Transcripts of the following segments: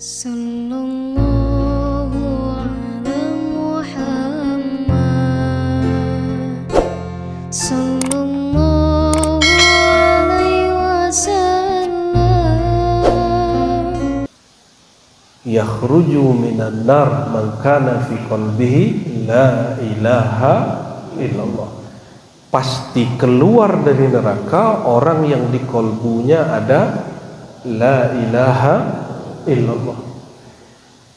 Sallallahu ala Muhammad Sallallahu alaihi wasallam. Yakhruju minan nar man kana fi qalbihi la ilaha illallah. Pasti keluar dari neraka orang yang di kolbunya ada la ilaha illallah.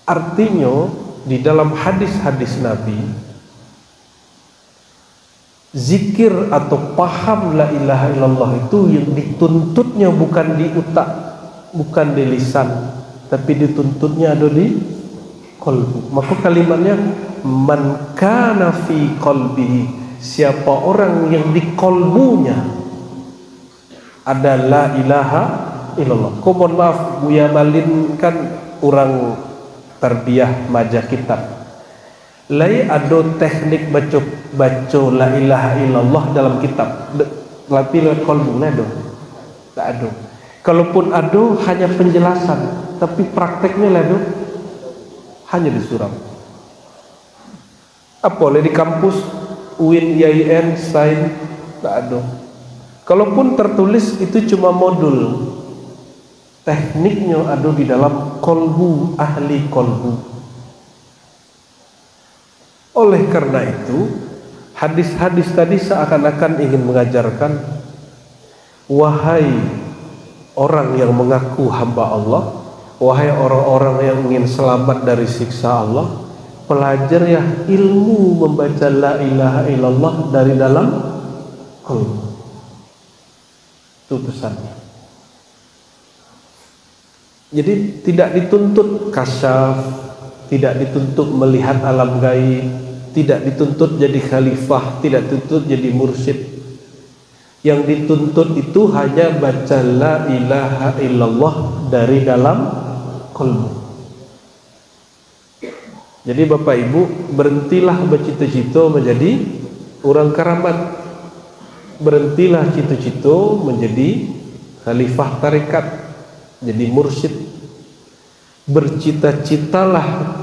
Artinya di dalam hadis-hadis Nabi, zikir atau paham la ilaha illallah itu yang dituntutnya bukan di utak, bukan di lisan, tapi dituntutnya ada di kolbu. Maka kalimatnya man kana fi qalbihi, siapa orang yang di kolbunya ada la ilaha illallah. Kau mohon maaf, Buya Malin kan orang tarbiyah maja kitab. Lai ada teknik baca la ilaha illallah dalam kitab. Tapi lewat kolbu ada? Tak ada. Kalaupun ada hanya penjelasan, tapi prakteknya ada hanya di surau. Apa di kampus UIN, IAIN, SAIN tak ada. Kalaupun tertulis itu cuma modul. Tekniknya ada di dalam kolbu, ahli kolbu. Oleh karena itu, hadis-hadis tadi seakan-akan ingin mengajarkan, wahai orang yang mengaku hamba Allah, wahai orang-orang yang ingin selamat dari siksa Allah, pelajar ya ilmu membaca la ilaha illallah dari dalam kolbu. Itu pesannya. Jadi tidak dituntut kasyaf, tidak dituntut melihat alam gaib, tidak dituntut jadi khalifah, tidak dituntut jadi mursyid. Yang dituntut itu hanya baca la ilaha illallah dari dalam kolbu. Jadi Bapak Ibu, berhentilah bercita-cita menjadi orang karamat. Berhentilah cita-cita menjadi khalifah tarekat, jadi mursyid. Bercita-citalah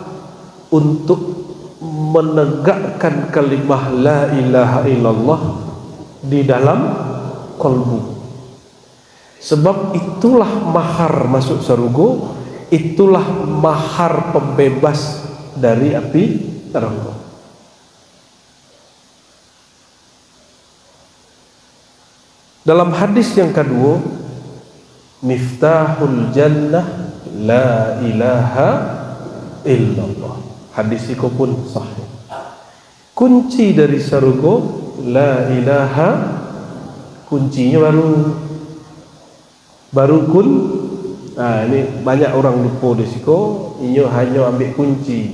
untuk menegakkan kalimah la ilaha illallah di dalam kolbu. Sebab itulah mahar masuk surga, itulah mahar pembebas dari api neraka. Dalam hadis yang kedua, miftahul jannah la ilaha illallah. Hadis itu pun sahih. Kunci dari surga la ilaha, kuncinya baru kun. Ini banyak orang lupa di situ. Ini hanya ambil kunci,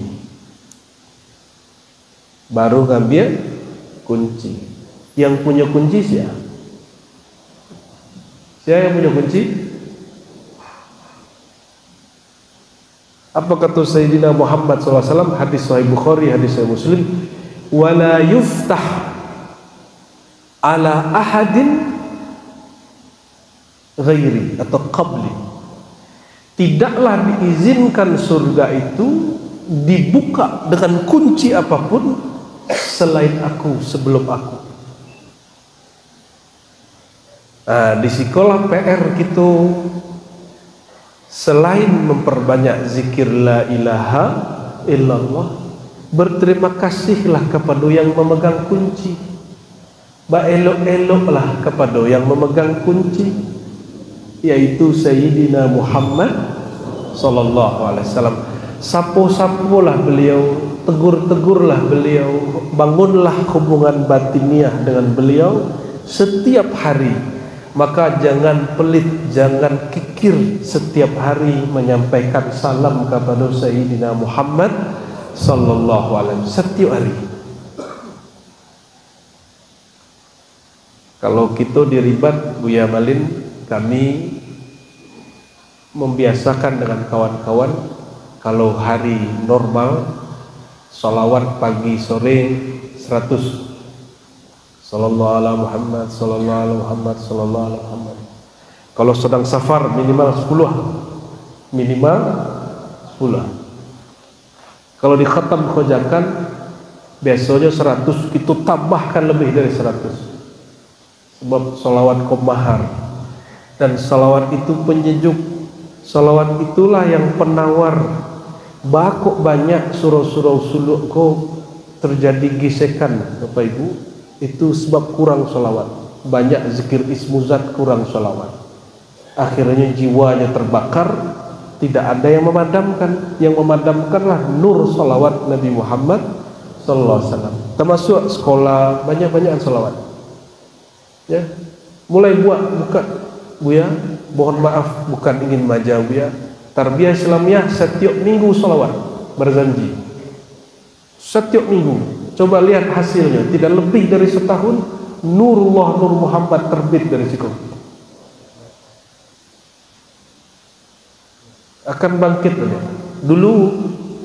baru ngambil kunci. Yang punya kunci siapa? Siapa yang punya kunci? Apa kata Sayyidina Muhammad SAW, hadis Sahih Bukhari, hadis Sahih Muslim, wala yuftah ala ahadin ghairi atau qabli. Tidaklah diizinkan surga itu dibuka dengan kunci apapun selain aku, sebelum aku. Di sekolah PR gitu, selain memperbanyak zikir la ilaha illallah, berterima kasihlah kepada yang memegang kunci. Elok-eloklah kepada yang memegang kunci, yaitu Sayyidina Muhammad sallallahu alaihi wasallam. Sapo-sapolah beliau, tegur-tegurlah beliau, bangunlah hubungan batiniah dengan beliau setiap hari. Maka jangan pelit, jangan kikir setiap hari menyampaikan salam kepada Sayyidina Muhammad sallallahu alaihi wasallam setiap hari. Kalau kita diribat, Buya Malin, kami membiasakan dengan kawan-kawan, kalau hari normal salawat pagi sore 100. Sallallahu alaihi Muhammad, sallallahu alaihi Muhammad, sallallahu alaihi Muhammad. Kalau sedang safar minimal 10, minimal 10. Kalau di khatam khojakan biasanya 100, kita tambahkan lebih dari 100. Sebab salawat komahar, dan salawat itu penyejuk. Salawat itulah yang penawar. Bakok banyak surau-surau suluk ko terjadi gesekan, Bapak Ibu, itu sebab kurang salawat. Banyak zikir ismuzat, kurang salawat. Akhirnya jiwanya terbakar, tidak ada yang memadamkan. Yang memadamkanlah nur salawat Nabi Muhammad sallallahu alaihi wasallam. Termasuk sekolah, banyak-banyakan salawat. Ya, mulai buka Buya, mohon maaf bukan ingin maja Buya. Tarbiyah Islamiyah setiap minggu salawat berzanji. Setiap minggu. Coba lihat hasilnya, tidak lebih dari setahun Nurullah Nur Muhammad terbit dari situ. Akan bangkit ya. Dulu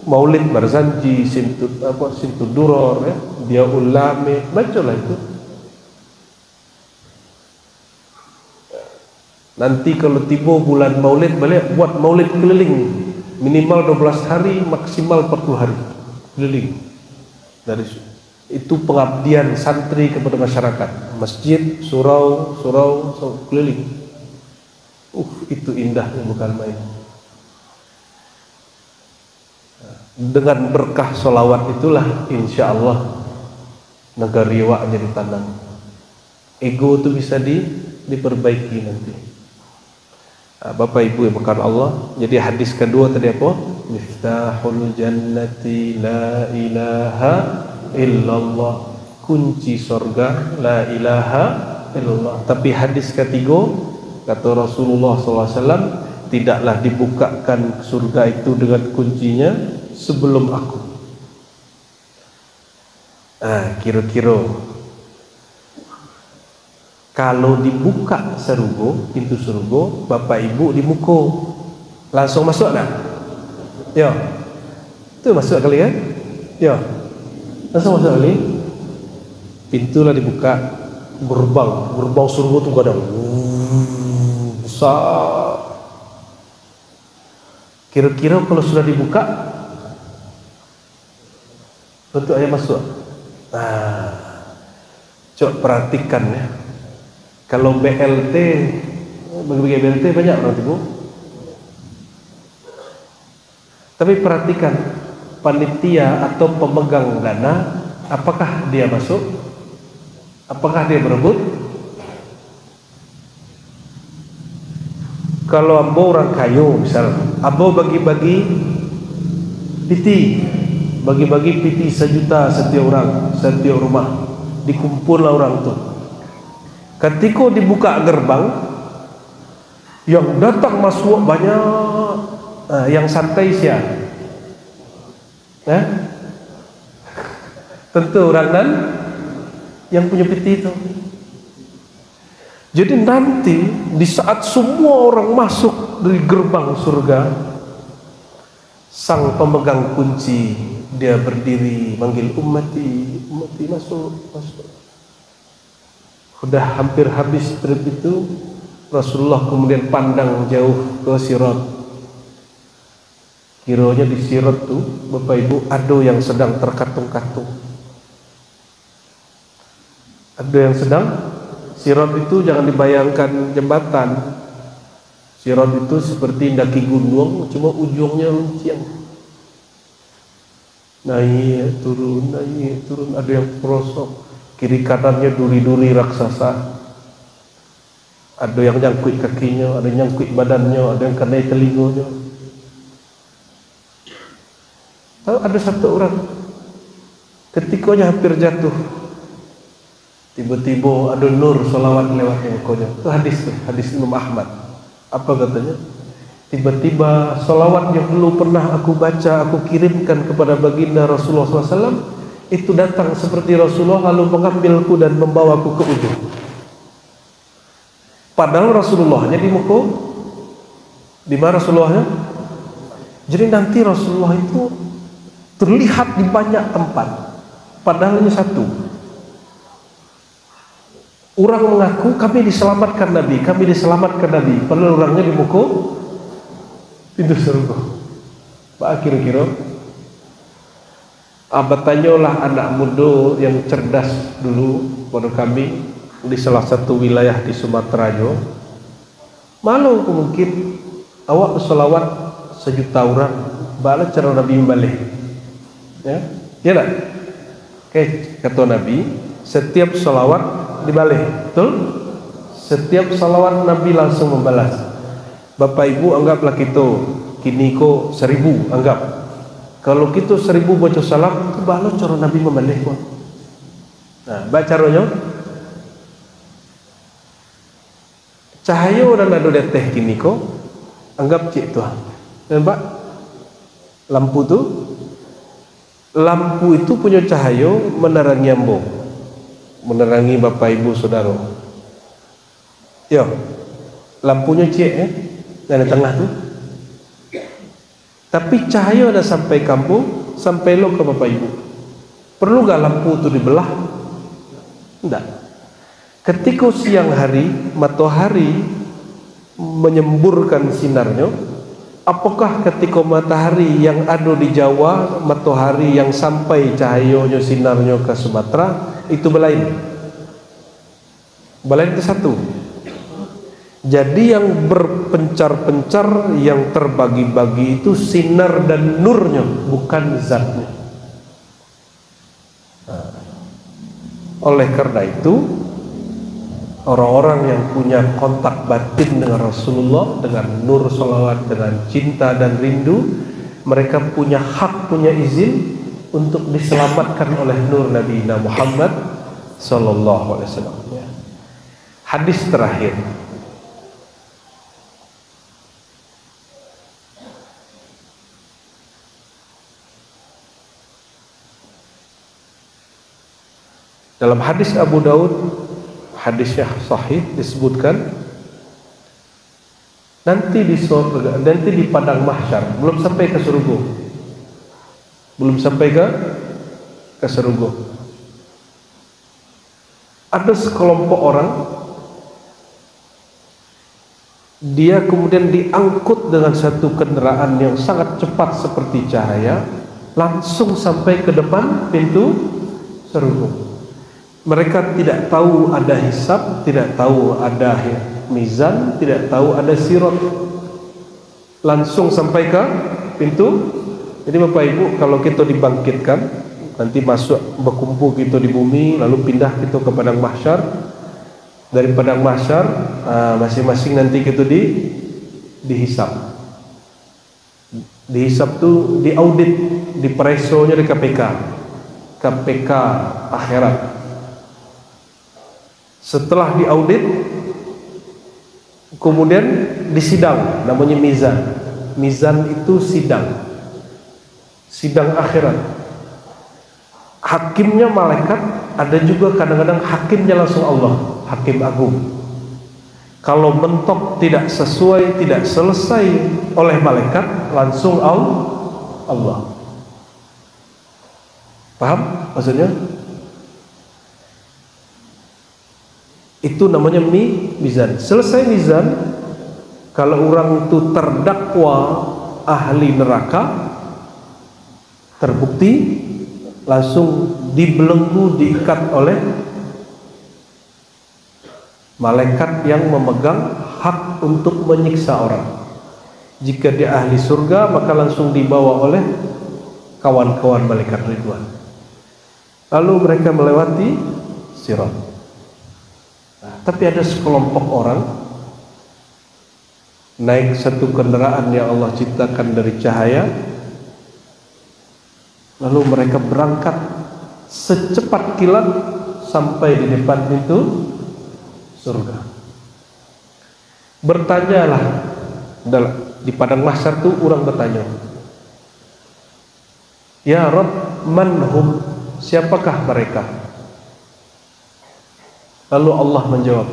Maulid berzanji, Sintu Duror ya, dia ulame, bacalah itu. Nanti kalau tiba bulan Maulid balik buat Maulid keliling, minimal 12 hari, maksimal 40 hari keliling. Dari itu pengabdian santri kepada masyarakat, masjid, surau keliling. Itu indahnya bukan main. Dengan berkah solawat itulah insya Allah negara wak jadi tanam. Ego itu bisa diperbaiki nanti. Bapak Ibu yang berkahan Allah. Jadi hadis kedua tadi apa? Miftahul jannati la ilaha illallah. Kunci sorga la ilaha illallah. Tapi hadis ketiga kata Rasulullah SAW, tidaklah dibukakan surga itu dengan kuncinya sebelum aku. Kira-kira kalau dibuka surga, pintu surga, Bapak Ibu di muka langsung masuk tak? Ya, itu masuk kali ya? Ya, langsung masuk kali. Pintulah dibuka, gerbang surga tu kadang besar. Kira-kira kalau sudah dibuka, bentuk ayat masuk. Coba perhatikan ya. Kalau BLT, bagi BLT banyak orang tipu. Tapi perhatikan panitia atau pemegang dana, apakah dia masuk? Apakah dia berebut? Kalau ambo orang kayu misal, ambo bagi-bagi piti, bagi-bagi piti 1 juta setiap orang, setiap rumah, dikumpullah orang tu. Ketika dibuka gerbang, yang datang masuk banyak, yang santai siapa? Tentu orang nan yang punya piti itu. Jadi nanti di saat semua orang masuk dari gerbang surga, sang pemegang kunci dia berdiri manggil ummati masuk. Sudah hampir habis trip itu, Rasulullah kemudian pandang jauh ke Sirat. Kiranya di Sirat tuh Bapak Ibu ada yang sedang terkatung-katung. Ada yang sedang. Sirat itu jangan dibayangkan jembatan. Sirat itu seperti daki gunung, cuma ujungnya luncing. Naik turun, ada yang perosok. Kiri kanannya duri-duri raksasa. Ada yang nyangkut kakinya, ada yang nyangkut badannya, ada yang kena telinganya. Tahu ada satu orang ketikanya hampir jatuh, tiba-tiba ada nur salawat lewat mukanya. Itu hadis Imam Ahmad. Apa katanya? Tiba-tiba salawat yang dulu pernah aku baca, aku kirimkan kepada baginda Rasulullah SAW, itu datang seperti Rasulullah lalu mengambilku dan membawaku ke ujung. Padahal Rasulullahnya di muka, di mana Rasulullahnya? Jadi nanti Rasulullah itu terlihat di banyak tempat, padahal hanya satu. Orang mengaku kami diselamatkan Nabi, padahal orangnya di muka pintu surga. Pak kira-kira bertanyalah anak muda yang cerdas dulu pada kami di salah satu wilayah di Sumatera Jo. Malu mungkin awak bersolawat 1.000.000 orang, bala cara Nabi balik. Ya tak? Oke, kata Nabi, setiap solawat dibalik, betul? Setiap solawat Nabi langsung membalas. Bapak Ibu anggaplah kita kini ko 1.000 anggap. Kalau kita 1.000 baca salam, itu bala cara Nabi membalik kok. Nah, baca caranya. Cahaya orang ada di teh kini ko, anggap cik tu. Nampak? Lampu itu punya cahaya menerangi ambo, menerangi bapak ibu saudara. Yo, lampunya cik dari tengah tu. Tapi cahaya ada sampai kampung, sampai lo ke bapak ibu. Perlu gak lampu itu dibelah? Tidak. Ketika siang hari matahari menyemburkan sinarnya, apakah ketika matahari yang ada di Jawa, matahari yang sampai cahayanya sinarnya ke Sumatera itu belain? Belain itu satu. Jadi yang berpencar-pencar, yang terbagi-bagi itu sinar dan nurnya, bukan zatnya. Oleh karena itu, orang-orang yang punya kontak batin dengan Rasulullah, dengan nur salawat, dengan cinta dan rindu, mereka punya hak, punya izin untuk diselamatkan oleh nur Nabi Muhammad sallallahu alaihi wasallam. Hadis terakhir. Dalam hadis Abu Daud, hadisnya sahih, disebutkan nanti di surga, nanti di padang mahsyar, belum sampai ke surga, belum sampai ke surga, ada sekelompok orang, dia kemudian diangkut dengan satu kendaraan yang sangat cepat seperti cahaya, langsung sampai ke depan pintu surga. Mereka tidak tahu ada hisab, tidak tahu ada mizan, tidak tahu ada sirat, langsung sampai ke pintu. Jadi Bapak Ibu, kalau kita dibangkitkan, nanti masuk berkumpul kita di bumi, lalu pindah kita ke padang mahsyar. Dari padang mahsyar masing-masing nanti kita dihisab. Dihisab tu diaudit, diperesonya di KPK akhirat. Setelah diaudit, kemudian disidang, namanya mizan. Mizan itu sidang akhirat. Hakimnya malaikat, ada juga kadang-kadang hakimnya langsung Allah, hakim agung. Kalau mentok tidak sesuai, tidak selesai oleh malaikat, langsung Allah. Paham maksudnya? Itu namanya mizan. Selesai mizan, kalau orang itu terdakwa ahli neraka, terbukti, langsung dibelenggu, diikat oleh malaikat yang memegang hak untuk menyiksa orang. Jika dia ahli surga, maka langsung dibawa oleh kawan-kawan malaikat Ridwan. Lalu mereka melewati sirat. Tapi ada sekelompok orang naik satu kendaraan yang Allah ciptakan dari cahaya, lalu mereka berangkat secepat kilat sampai di depan pintu surga. Bertanyalah di padang mahsyar itu, orang bertanya, ya Rabb, man hum, siapakah mereka? Lalu Allah menjawab,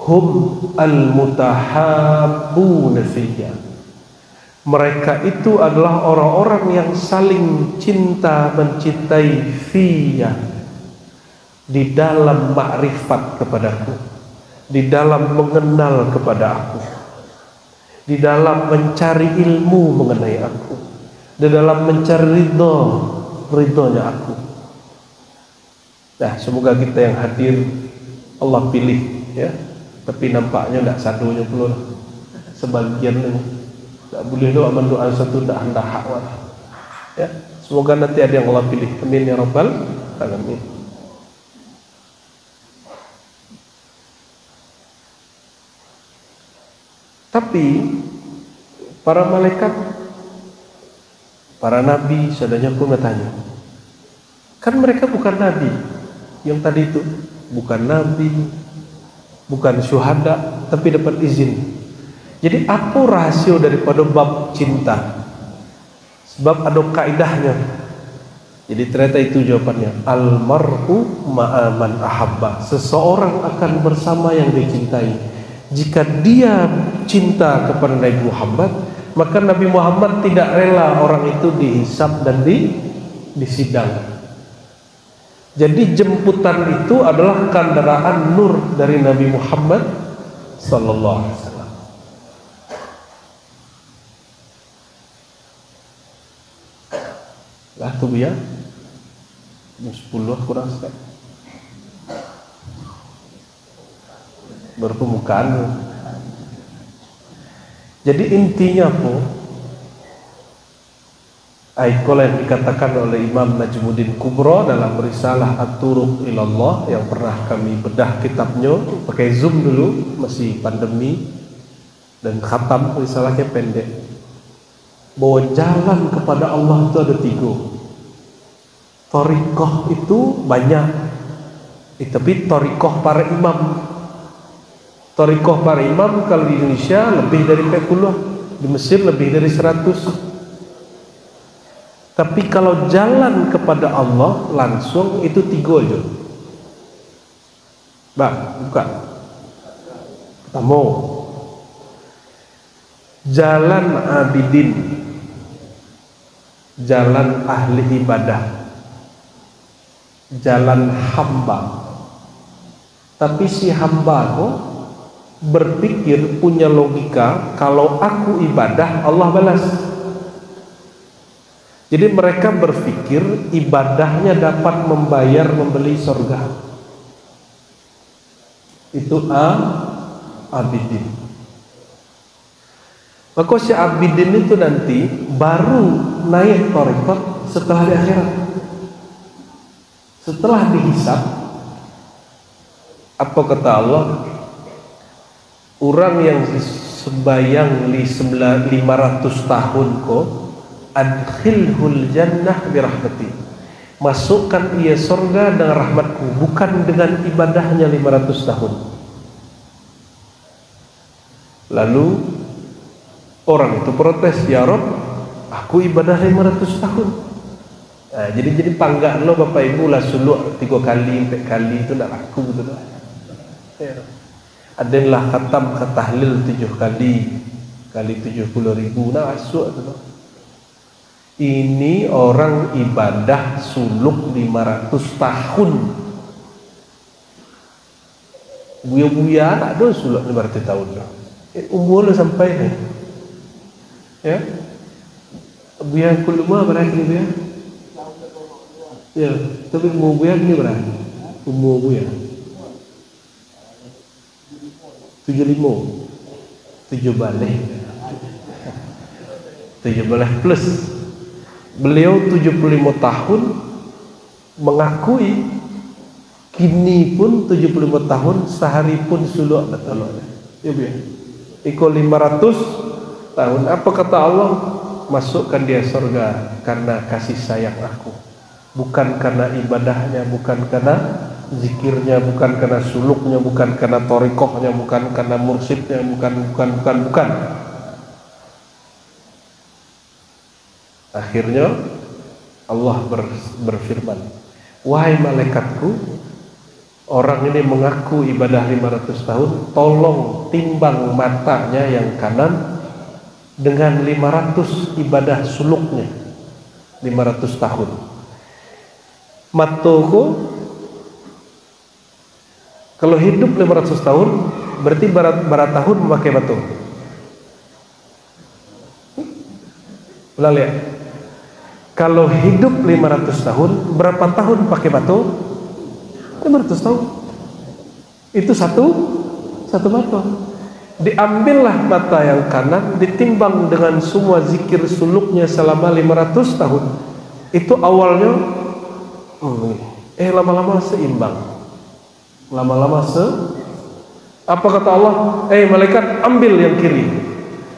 hum al-mutahabbuna fiyya. Mereka itu adalah orang-orang yang saling cinta mencintai fiyya, di dalam makrifat kepadaku, di dalam mengenal kepada aku. di dalam mencari ilmu mengenai aku, di dalam mencari ridhonya aku. Nah, semoga kita yang hadir Allah pilih ya. Tapi nampaknya tidak sadonya pula sebagian ini. Tak boleh doa mendoa satu tak hendak hak ya. Semoga nanti ada yang Allah pilih. Amin ya rabbal alamin. Tapi para malaikat, para nabi, sadanya pun bertanya, kan mereka bukan nabi. Yang tadi itu bukan nabi, bukan syuhada, tapi dapat izin. Jadi apa rahasia daripada bab cinta? Sebab ada kaidahnya. Jadi ternyata itu jawabannya. Al-mar'u ma'aman ahabba. Seseorang akan bersama yang dicintai. Jika dia cinta kepada Nabi Muhammad, maka Nabi Muhammad tidak rela orang itu dihisab dan disidang. Jadi jemputan itu adalah kendaraan nur dari Nabi Muhammad sallallahu alaihi wasallam. Lah tu ya. 10 kurang sekali. Berpembukaan. Jadi intinya apa? Ikola yang dikatakan oleh Imam Najmuddin Kubro dalam risalah At-Turuq Ilallah yang pernah kami bedah kitabnya pakai Zoom dulu, masih pandemi, dan khatam risalahnya pendek. Bahwa jalan kepada Allah itu ada 3. Thariqah itu banyak, tapi thariqah para imam. Thariqah para imam kalau di Indonesia lebih dari 40, di Mesir lebih dari 100. Tapi kalau jalan kepada Allah langsung itu 3 aja. Bang, buka. Pertama, jalan abidin, jalan ahli ibadah, jalan hamba. Tapi si hamba kok berpikir, punya logika, kalau aku ibadah Allah balas. Jadi mereka berpikir ibadahnya dapat membayar membeli surga. Itu abidin. Maka si abidin itu nanti baru naik thariqah setelah di akhirat. Setelah dihisab, apa kata Allah? Orang yang sembayang 500 tahun kok adkhilhul jannah birahmati, masukkan ia surga dengan rahmatku, bukan dengan ibadahnya 500 tahun. Lalu orang itu protes, ya Rob, aku ibadah 500 tahun. Nah, jadi panggak lo bapak ibu lah suluk 3 kali 4 kali itu tak laku betul lah. Adalah khatam ke tahlil 7 kali 70.000 nah masuk tu. Ini orang ibadah suluk 500 tahun. Buya-buya tak ada suluk 500 tahun dah. Umur lo sampai ni. Ya. Buya kuluma berapa ni buya? Ya, tapi umur buya ni berapa? Umur buya 75, 7 balik 17 plus. Beliau 75 tahun mengakui kini pun 75 tahun sehari pun suluk betul. Ya biar ikut 500 tahun. Apa kata Allah? Masukkan dia surga karena kasih sayang aku, bukan karena ibadahnya, bukan karena zikirnya, bukan karena suluknya, bukan karena thariqahnya, bukan karena mursyidnya, bukan. Akhirnya Allah berfirman, wahai malaikatku, orang ini mengaku ibadah 500 tahun, tolong timbang matanya yang kanan dengan 500 ibadah suluknya 500 tahun. Mataku kalau hidup 500 tahun berarti barat tahun memakai batu. Ulah lihat. Kalau hidup 500 tahun, berapa tahun pakai batu? 500 tahun. Itu satu batu. Diambillah mata yang kanan, ditimbang dengan semua zikir suluknya selama 500 tahun. Itu awalnya lama-lama seimbang. Lama-lama apa kata Allah? Malaikat ambil yang kiri.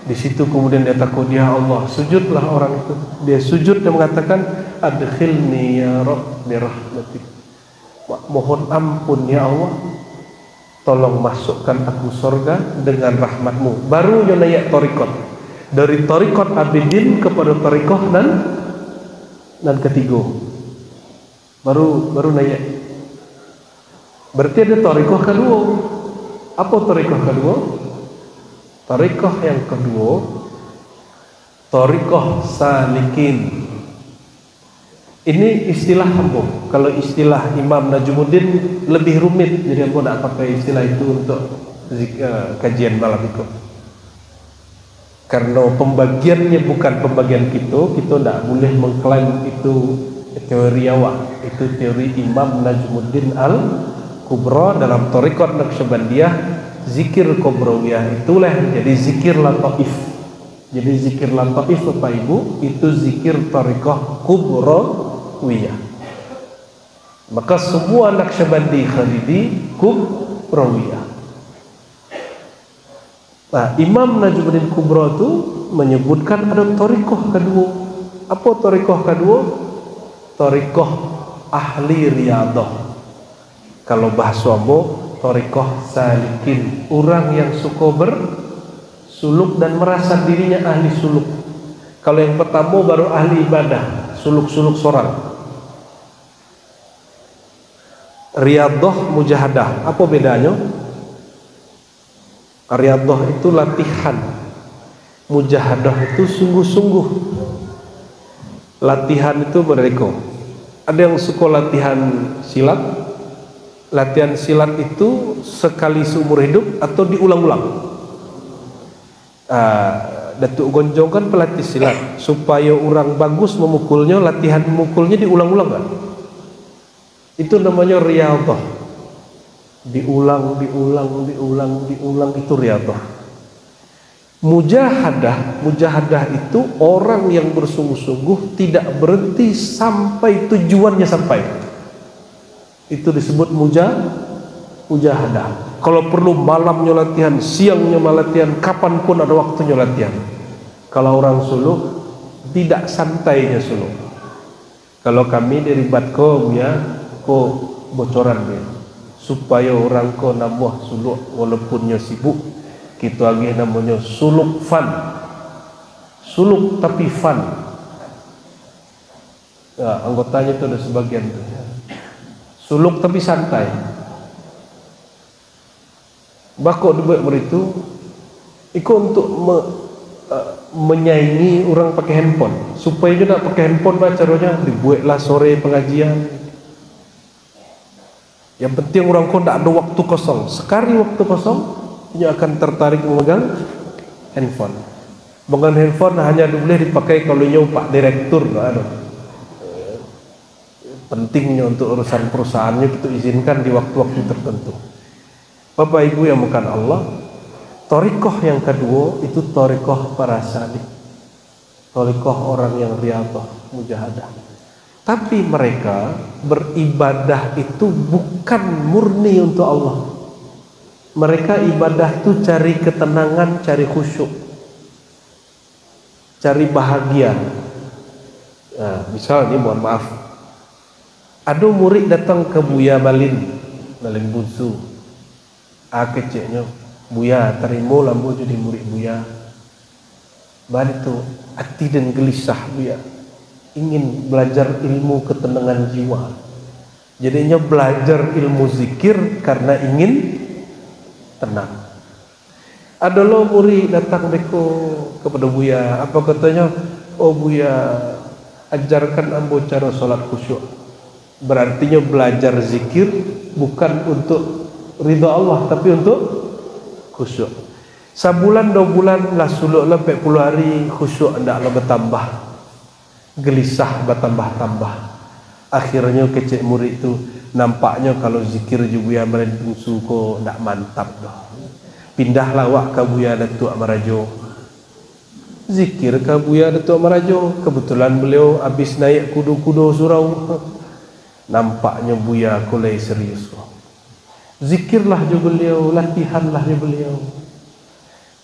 Di situ kemudian dia takut, ya Allah, sujudlah orang itu. Dia sujud dan mengatakan, adkhilni ya Rabb bi rahmatik. Mohon ampun ya Allah, tolong masukkan aku surga dengan rahmatmu. Baru dia naik torikot. Dari torikot abidin kepada torikot dan ketiga. Baru naik. Berarti ada torikot kedua. Apa torikot kedua? Torikoh yang kedua, torikoh salikin. Ini istilah hamba. Kalau istilah Imam Najmuddin lebih rumit, jadi hamba nak pakai istilah itu untuk kajian malam itu. Karena pembagiannya bukan pembagian kita tidak boleh mengklaim itu teori awak. Itu teori Imam Najmuddin Al-Kubra dalam torikoh Naqsyabandiyah. Zikir Kubrawiyah itulah jadi zikir lataif. Jadi zikir lataif Bapak Ibu itu zikir tariqah Kubrawiyah. Maka semua Naqsyabandi Khalidi Kubrawiyah. Nah, Imam Najmuddin Kubra itu menyebutkan ada tariqah kedua. Apa tariqah kedua? Tariqah ahli riyadah. Kalau bahasa Ambo, torikoh salikin, orang yang suka bersuluk dan merasa dirinya ahli suluk. Kalau yang pertama baru ahli ibadah, suluk-suluk sorang. Riyadah, mujahadah, apa bedanya? Riyadah itu latihan, mujahadah itu sungguh-sungguh. Latihan itu mereka. Ada yang suka latihan silat. Latihan silat itu sekali seumur hidup atau diulang-ulang. Datuk Gonjong kan pelatih silat. Supaya orang bagus memukulnya, latihan memukulnya diulang-ulang kan? Itu namanya riyadah. Diulang itu riyadah. Mujahadah itu orang yang bersungguh-sungguh tidak berhenti sampai tujuannya sampai. Itu disebut mujahadah. Kalau perlu malamnya latihan, siangnya latihan, kapanpun ada waktunya latihan. Kalau orang suluk tidak santainya suluk. Kalau kami dari Batko ya, bocoran dia supaya orang ko nambah suluk walaupunnya sibuk. Kita lagi namanya suluk fun. Suluk tapi fun. Ya, anggotanya itu ada sebagian tuh. Suluk tapi santai. Bakok dibuat begitu, itu untuk menyaingi orang pakai handphone. Supaya juga nak pakai handphone caranya dibuatlah sore pengajian. Yang penting orang kau tidak ada waktu kosong. Sekali waktu kosong, dia akan tertarik memegang handphone. Memegang handphone hanya boleh dipakai kalau nyawa Pak Direktur. Pentingnya untuk urusan perusahaannya itu izinkan di waktu-waktu tertentu. Bapak Ibu yang bukan Allah, torikoh yang kedua itu torikoh para salik, torikoh orang yang riyadah, mujahadah. Tapi mereka beribadah itu bukan murni untuk Allah. Mereka ibadah itu cari ketenangan, cari khusyuk, cari bahagia. Nah, misalnya mohon maaf, ada murid datang ke Buya Balin Bunsu. Keceknya, Buya terima lambu jadi murid Buya. Bahan itu hati dan gelisah Buya, ingin belajar ilmu ketenangan jiwa. Jadinya belajar ilmu zikir karena ingin tenang. Ada lo murid datang beko kepada Buya, apa katanya? Oh Buya, ajarkan ambo cara solat khusyuk. Berartinya belajar zikir bukan untuk ridha Allah tapi untuk khusyuk. Sebulan 2 bulan lah suluk lah 40 hari khusyuk hendaklah bertambah. gelisah bertambah-tambah. Akhirnya kecil murid itu nampaknya kalau zikir Buya Marajo suko ndak mantap dah. Pindahlah wak ke Buya Datuk Amarajo. Zikir ke Buya Datuk Amarajo. Kebetulan beliau habis naik kudo-kudo surau. Nampaknya Buya kulai serius. Zikirlah juga beliau, latihanlah juga beliau.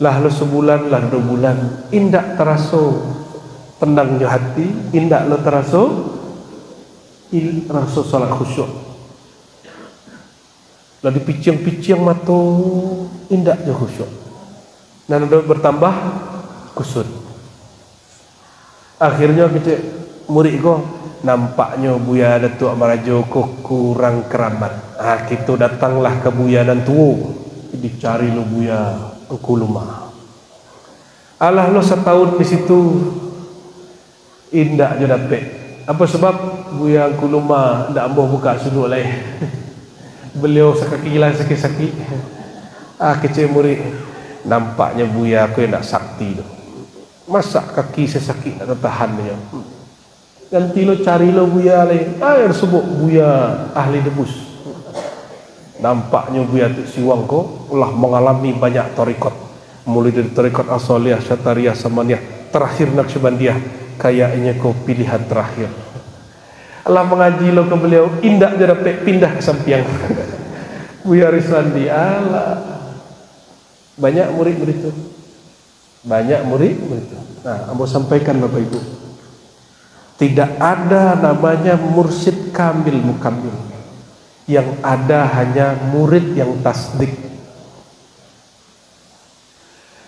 Lah lo sebulan, lah 2 bulan, indak terasa tenangnya hati, indak lo terasa rasa salat khusyuk. Lah dipicing-picing mata, indak je khusyuk. Dan udah bertambah kusut. Akhirnya kita murid ko nampaknya Buya Datuk Amarajo kok kurang keramat. Kita datanglah ke Buya dan tua, dicari lo Buya Kuluma. Alah lo setahun di situ indak je dapat. Apa sebab Buya Kuluma ndak mau buka sudut lain. Beliau sakit lah sakit-sakit. Kecil murid nampaknya Buya aku yang nak sakti tu. Masa kaki saya sakit nak tahan dia. Nanti lo cari lo Buya lain. Air sebut Buya ahli debus. Nampaknya Buya tu siwang ko ulah mengalami banyak tarekat. Mulai dari tarekat Asaliyah, Syatariyah, Samaniyah, terakhir Naqsyabandiyah. Kayaknya kau pilihan terakhir. Allah mengaji lo ke beliau, indak je dapat pindah ke Sampiang. Buya Rislandi, Allah. Banyak murid begitu. Banyak murid begitu. Nah, ambo sampaikan Bapak Ibu. Tidak ada namanya mursyid kamil mukamil. Yang ada hanya murid yang tasdik.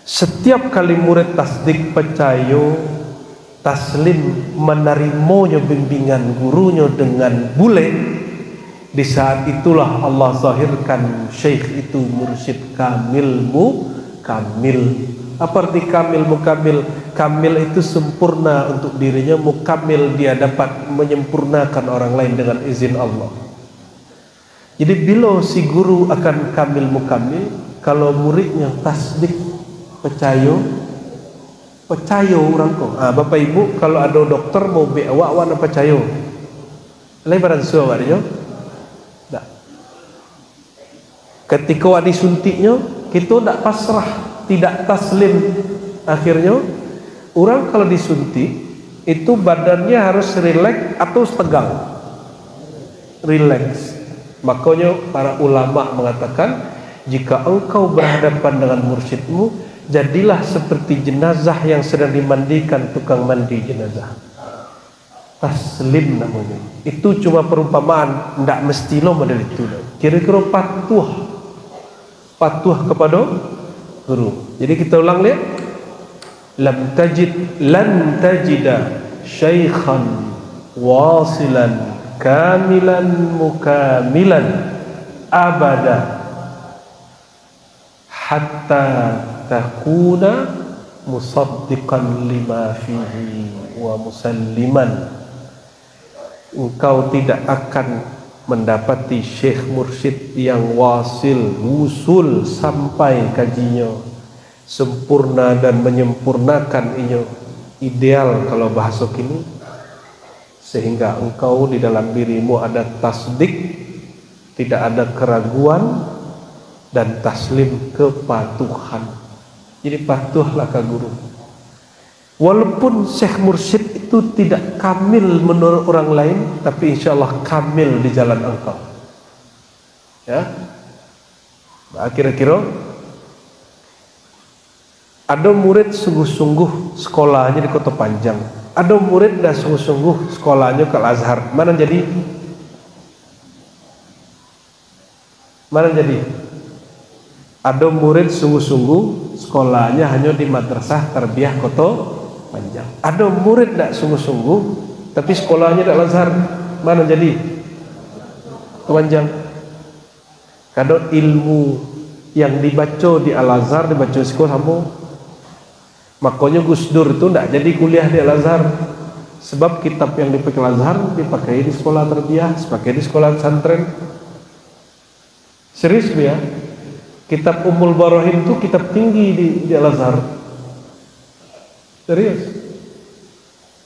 Setiap kali murid tasdik percaya, taslim, menerimanya bimbingan gurunya dengan bule, di saat itulah Allah zahirkan syekh itu mursyid kamil mukamil. Apa arti kamil mukamil? Kamil itu sempurna untuk dirinya, mukamil dia dapat menyempurnakan orang lain dengan izin Allah. Jadi bila si guru akan kamil mukamil, kalau muridnya tasdik, percaya orang kok. Bapak Ibu kalau ada dokter mau be awak nak percaya. Lebaran suara dia. Tak. Ketika awak disuntiknya, kita tak pasrah, tidak taslim. Akhirnya orang kalau disuntik itu badannya harus rileks atau tegang. Rileks. Makanya para ulama mengatakan jika engkau berhadapan dengan mursyidmu, jadilah seperti jenazah yang sedang dimandikan tukang mandi jenazah. Taslim namanya. Itu cuma perumpamaan, tidak mesti lo model itu. Kira-kira patuh kepada guru. Jadi kita ulang lihat. Lan tajida syaikhan wasilan kamilan mukamilan abada hatta takuna musaddiqan lima fihi wa musalliman. Engkau tidak akan mendapati syekh mursyid yang wasil, wusul sampai kajinya sempurna dan menyempurnakan inyo, ideal kalau bahasa kini, sehingga engkau di dalam dirimu ada tasdik, tidak ada keraguan dan taslim, kepatuhan. Jadi patuhlah ke guru. Walaupun syekh mursyid itu tidak kamil menurut orang lain, tapi insya Allah kamil di jalan engkau. Ya, kira-kira ada murid sungguh-sungguh sekolahnya di Kota Panjang, ada murid dah sungguh-sungguh sekolahnya ke Al-Azhar. Mana jadi? Ada murid sungguh-sungguh sekolahnya hanya di Madrasah Tarbiyah Kota Panjang. Ada murid tak sungguh-sungguh tapi sekolahnya di Al-Azhar. Mana jadi? Kota Panjang. Kadang ilmu yang dibaca di Al-Azhar dibaca di sekolah sama. Makanya Gus Dur itu tidak jadi kuliah di Al-Azhar, sebab kitab yang dipakai Al-Azhar dipakai di sekolah tarbiyah, dipakai di sekolah pesantren. Serius ya? Kitab Ummul Barahin itu kitab tinggi di Al-Azhar. Serius.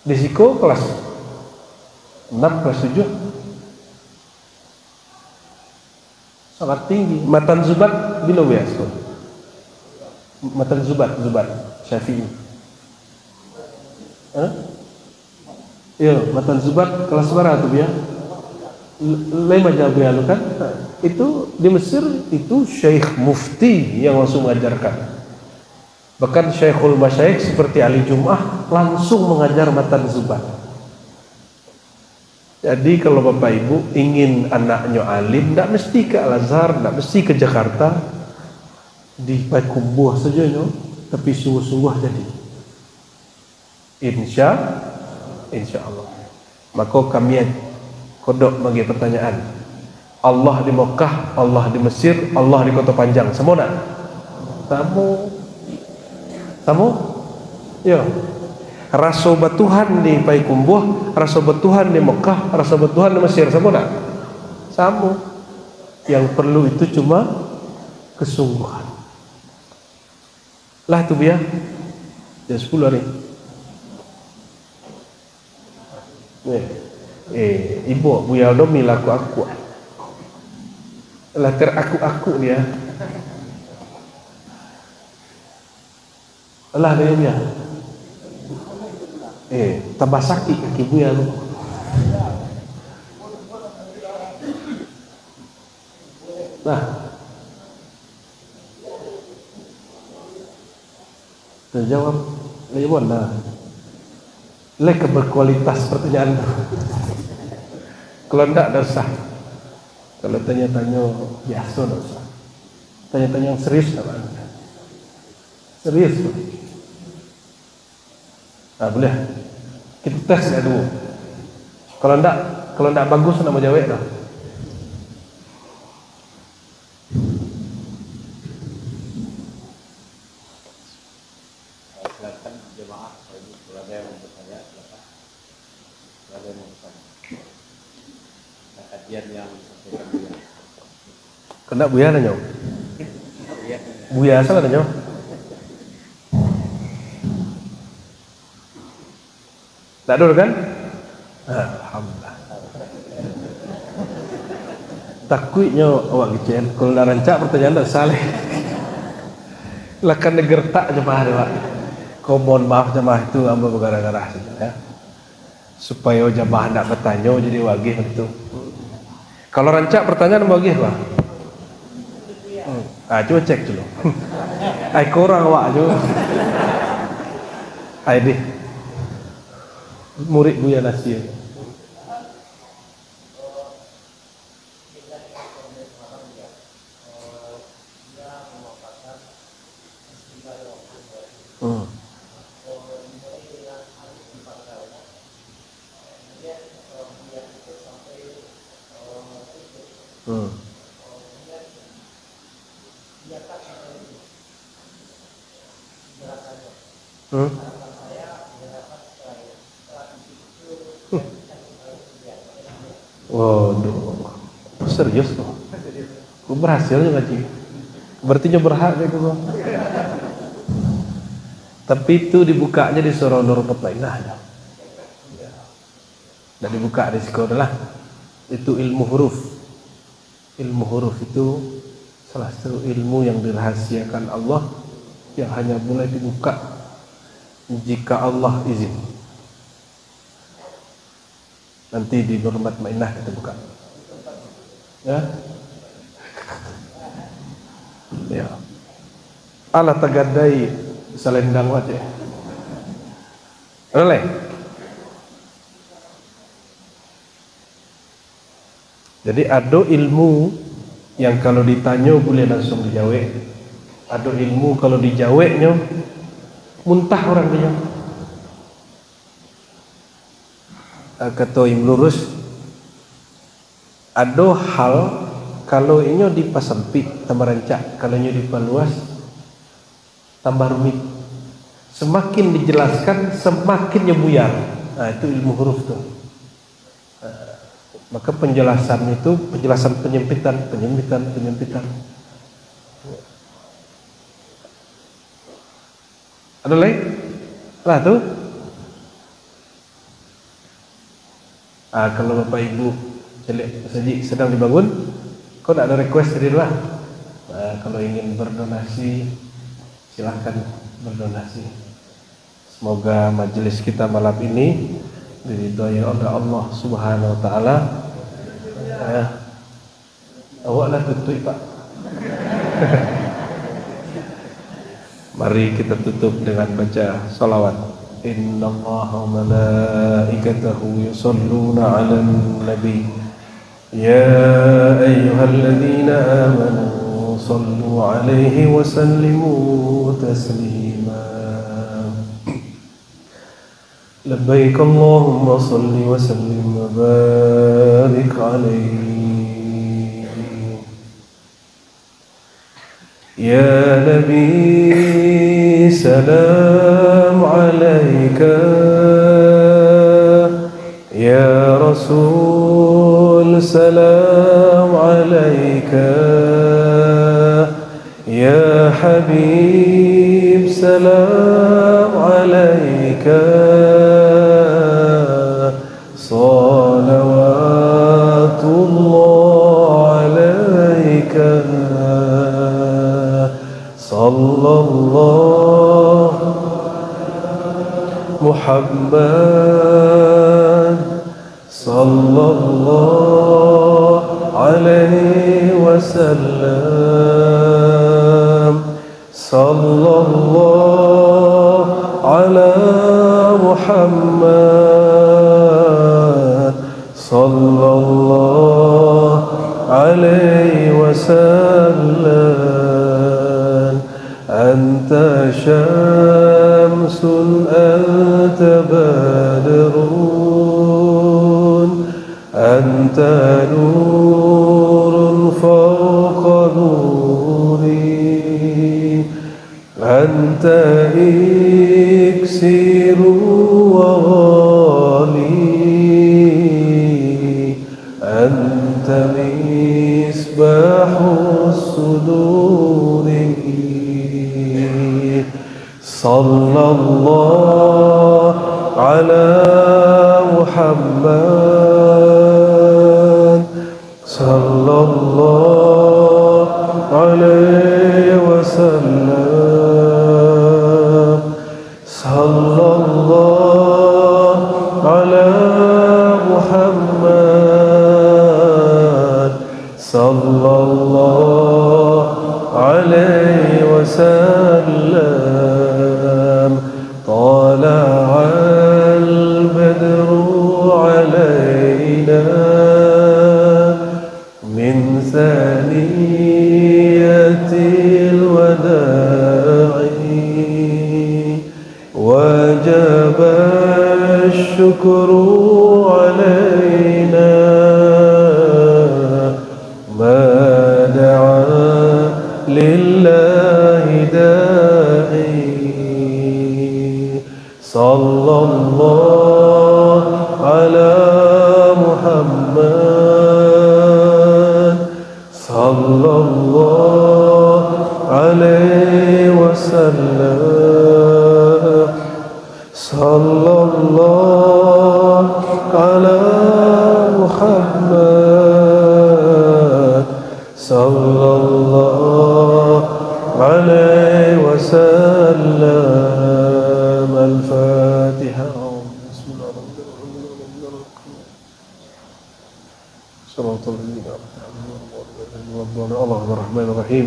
Risiko kelas 6, kelas 7 sangat tinggi. Matan Zubat bila biasa. Matan Zubat Syafi'i. Iya, Matan Zubat kelas berapa tuh ya? Lain aja bu kan? Itu di Mesir itu Syekh Mufti yang langsung mengajarkan. Bahkan Syekhul Masyayikh seperti Ali Jum'ah langsung mengajar Matan Zubat. Jadi kalau Bapak Ibu ingin anaknya alim, tidak mesti ke Al-Azhar, tidak mesti ke Jakarta, di Payakumbuh saja, tapi sungguh-sungguh jadi. Insya Allah. Maka kami kodok bagi pertanyaan. Allah di Mekah, Allah di Mesir, Allah di Kota Panjang, semua nak? Tamu? Ya. Rasa batuhan di Payakumbuh, rasa batuhan di Mekah, rasa batuhan di Mesir, sama tak? Sama. Yang perlu itu cuma kesungguhan. Lah tu biar jam 10 hari. Ibu Buya Domi laku aku. Lah ter aku dia. Lah dia. Tambah sakit kaki Buya lu. Nah, terjawab lewat lah. Lek berkualitas pertanyaan. Kalau enggak dah sah. Kalau tanya-tanya biasa dah sah. Tanya-tanya yang serius tak ada. Serius. Boleh. Kita tes dulu. Kalau enggak bagus nak menjawab dah. Silakan jemaah kalau ada yang mau bertanya silakan. Kalau ada yang mau bertanya. Kajian yang disampaikan Buya. Kena Buya nanya. Buya salah nanya. Tak ada kan? Alhamdulillah. Takutnya awak kecil kalau nak rancak pertanyaan tak salah. Lakan negertak jemaah dia Pak. Kau mohon maaf jemaah itu hamba bergarah-garah saja ya. Supaya jemaah nak bertanya jadi wagih itu. Kalau rancak pertanyaan wagih Pak. Coba cek dulu. Ai kurang awak jo. Ai deh. Murid Buya Nasir. Waduh, serius loh. Gue berhasil juga Ci. Berarti berhak deh gue. Tapi itu dibukanya di surah Nur Fatlainah. Dan dibuka di sekolah lah. Itu ilmu huruf. Ilmu huruf itu salah satu ilmu yang dirahasiakan Allah yang hanya boleh dibuka jika Allah izin. Nanti di Nur Fatlainah kita buka. Ya. Ya. Ala tagadai selendang wajah. Oleh. Jadi ada ilmu yang kalau ditanya boleh langsung dijawab. Ada ilmu kalau dijawabnya muntah orang dia. Kata Ibnu Rus, ada hal kalau ini dipasempit tambah rancak, kalau ini diperluas tambah rumit. Semakin dijelaskan semakin buyar. Itu ilmu huruf tuh. Maka penjelasan itu penjelasan penyempitan. Ada lagi? Lah tuh. Kalau bapak ibu sedang dibangun, kau tidak ada request dari luar. Kalau ingin berdonasi, silahkan berdonasi. Semoga majelis kita malam ini diridhoi oleh Allah Subhanahu Wa Taala. Awaklah tutup Pak. Mari kita tutup dengan baca salawat. Innallaha wa malaikatahu yusholluna 'alan nabi. Ya ayyuhalladzina amanu shallu 'alaihi wa sallimu taslima. Labbaik Allahumma shalli wa sallim wa barik 'alaihi. Ya Nabi salam alaika. Ya Rasul salam alaika. Ya Habib salam alaika. Salawatullah alaika. Sallallahu Muhammad sallallahu alaihi wasallam. Sallallahu ala Muhammad sallallahu alaihi wasallam. Anta syamsun anta badrun anta nurun fawqa nuri anta iksiru wa ghali anta misbahu suduri. Sallallahu ala Muhammad sallallahu alaihi wasallam. Sallallahu ala Muhammad sallallahu alaihi wasallam. طلع البدر علينا من ثنية الوداع وجب الشكر علينا ما دعا لله داعي. Sallallahu ala Muhammad sallallahu alaihi wasallam. Sallallahu ala Muhammad sallallahu alaihi wasallam. الفاتحة. بسم الله الرحمن الرحيم. الله الرحمن الرحيم.